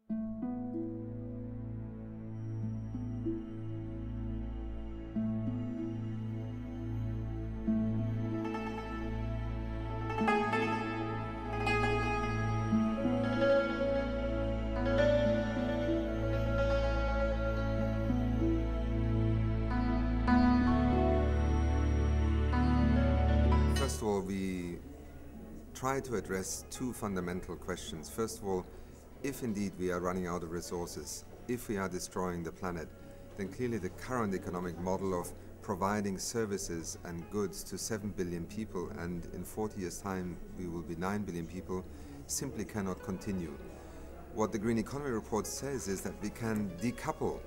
First of all, we try to address two fundamental questions. First of all, if indeed we are running out of resources, if we are destroying the planet, then clearly the current economic model of providing services and goods to 7 billion people, and in 40 years' time we will be 9 billion people, simply cannot continue. What the Green Economy Report says is that we can decouple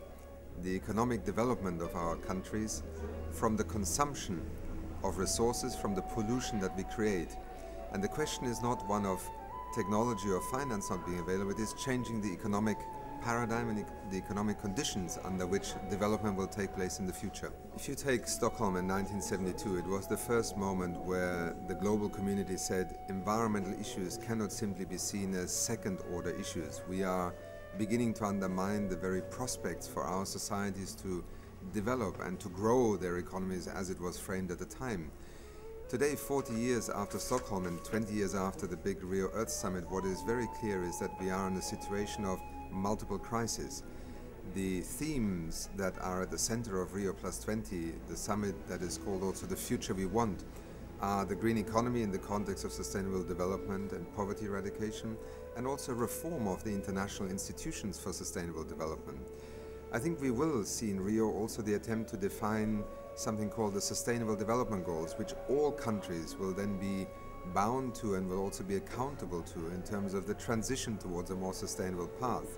the economic development of our countries from the consumption of resources, from the pollution that we create. And the question is not one of technology or finance not being available, it is changing the economic paradigm and the economic conditions under which development will take place in the future. If you take Stockholm in 1972, it was the first moment where the global community said environmental issues cannot simply be seen as second-order issues. We are beginning to undermine the very prospects for our societies to develop and to grow their economies as it was framed at the time. Today, 40 years after Stockholm and 20 years after the big Rio Earth Summit, what is very clear is that we are in a situation of multiple crises. The themes that are at the center of Rio Plus 20, the summit that is called also The Future We Want, are the green economy in the context of sustainable development and poverty eradication, and also reform of the international institutions for sustainable development. I think we will see in Rio also the attempt to define something called the Sustainable Development Goals, which all countries will then be bound to and will also be accountable to in terms of the transition towards a more sustainable path.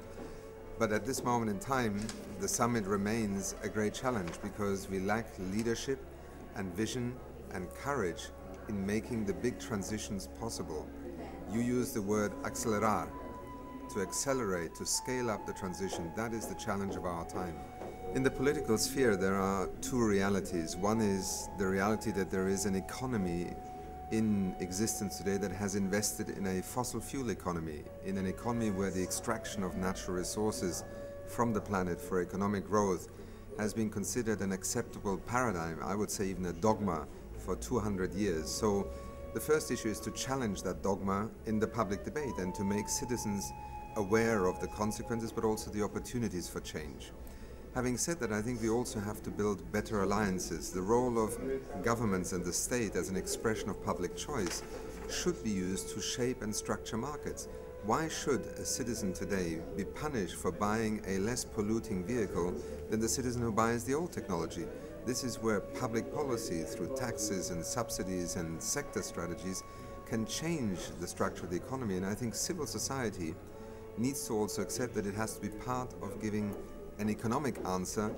But at this moment in time, the summit remains a great challenge because we lack leadership and vision and courage in making the big transitions possible. You use the word accelerar. To accelerate, to scale up the transition, that is the challenge of our time. In the political sphere, there are two realities. One is the reality that there is an economy in existence today that has invested in a fossil fuel economy, in an economy where the extraction of natural resources from the planet for economic growth has been considered an acceptable paradigm, I would say even a dogma, for 200 years. So the first issue is to challenge that dogma in the public debate and to make citizens aware of the consequences but also the opportunities for change. Having said that, I think we also have to build better alliances. The role of governments and the state as an expression of public choice should be used to shape and structure markets. Why should a citizen today be punished for buying a less polluting vehicle than the citizen who buys the old technology? This is where public policy through taxes and subsidies and sector strategies can change the structure of the economy, and I think civil society needs to also accept that it has to be part of giving an economic answer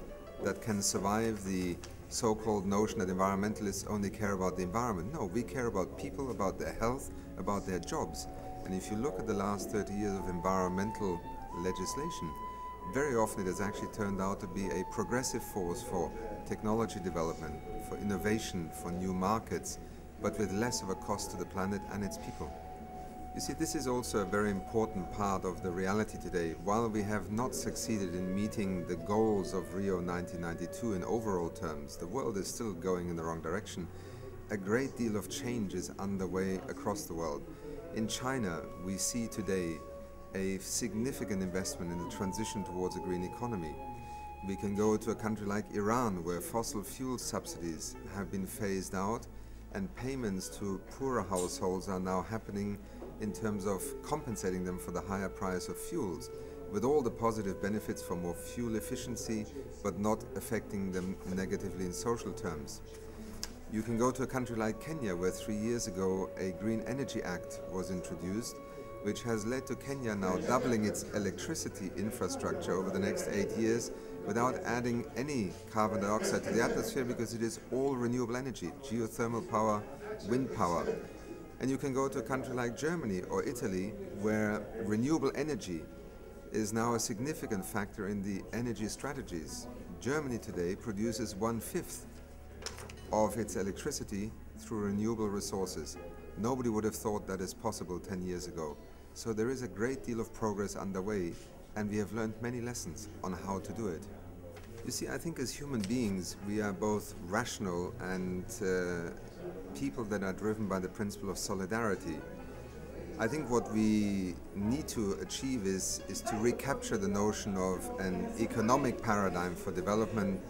that can survive the so-called notion that environmentalists only care about the environment. No, we care about people, about their health, about their jobs. And if you look at the last 30 years of environmental legislation, very often it has actually turned out to be a progressive force for technology development, for innovation, for new markets, but with less of a cost to the planet and its people. You see, this is also a very important part of the reality today. While we have not succeeded in meeting the goals of Rio 1992 in overall terms, the world is still going in the wrong direction. A great deal of change is underway across the world. In China, we see today a significant investment in the transition towards a green economy. We can go to a country like Iran, where fossil fuel subsidies have been phased out and payments to poorer households are now happening in terms of compensating them for the higher price of fuels, with all the positive benefits for more fuel efficiency, but not affecting them negatively in social terms. You can go to a country like Kenya, where 3 years ago a Green Energy Act was introduced, which has led to Kenya now doubling its electricity infrastructure over the next 8 years without adding any carbon dioxide to the atmosphere, because it is all renewable energy, geothermal power, wind power. And you can go to a country like Germany or Italy, where renewable energy is now a significant factor in the energy strategies. Germany today produces 1/5 of its electricity through renewable resources. Nobody would have thought that is possible 10 years ago. So there is a great deal of progress underway, and we have learned many lessons on how to do it. You see, I think as human beings, we are both rational and people that are driven by the principle of solidarity. I think what we need to achieve is to recapture the notion of an economic paradigm for development,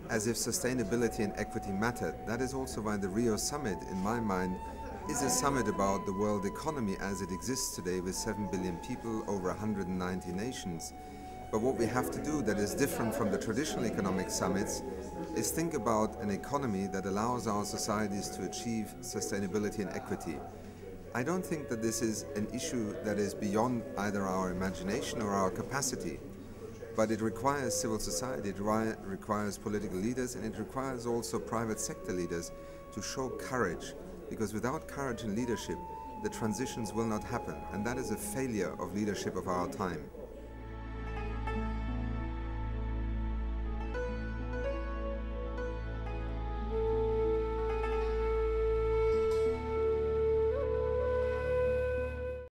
as if sustainability and equity mattered. That is also why the Rio Summit, in my mind, is a summit about the world economy as it exists today with 7 billion people, over 190 nations. But what we have to do that is different from the traditional economic summits is think about an economy that allows our societies to achieve sustainability and equity. I don't think that this is an issue that is beyond either our imagination or our capacity, but it requires civil society, it requires political leaders, and it requires also private sector leaders to show courage, because without courage and leadership, the transitions will not happen, and that is a failure of leadership of our time.